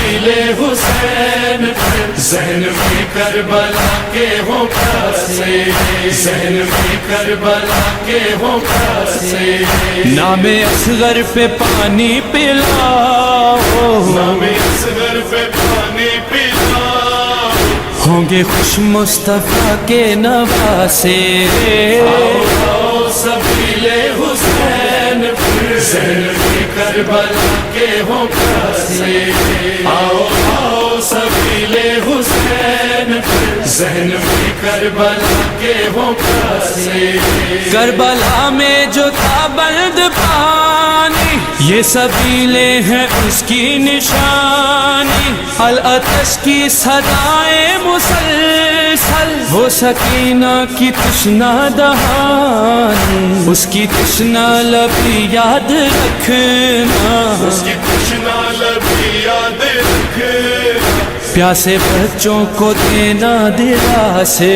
سبیل حسین ذہن میں کربلا کے ہوں پیاسے، ذہن میں کربلا کے ہوں پیاسے، نام اصغر پہ پانی پلاؤ، نام اصغر پہ پانی پلاؤ، ہوں گے خوش مصطفیٰ کے نواسے، آؤ سبیل حسین ذہن میں کربلا کے ہوں پیاسے، آؤ آؤ سبیل حسین ذہن میں کربلا کے ہوں پیاسے، کربلا میں جو تھا بلد پانی، یہ سبیلیں ہیں اس کی نشانی، العطش کی صدائیں مسلسل، وہ سکینہ کی تشنہ دہانی، اس کی تشنہ لبی یاد رکھنا، اس کی تشنہ لبی یاد رکھنا، پیاسے بچوں کو دینا دلاسے،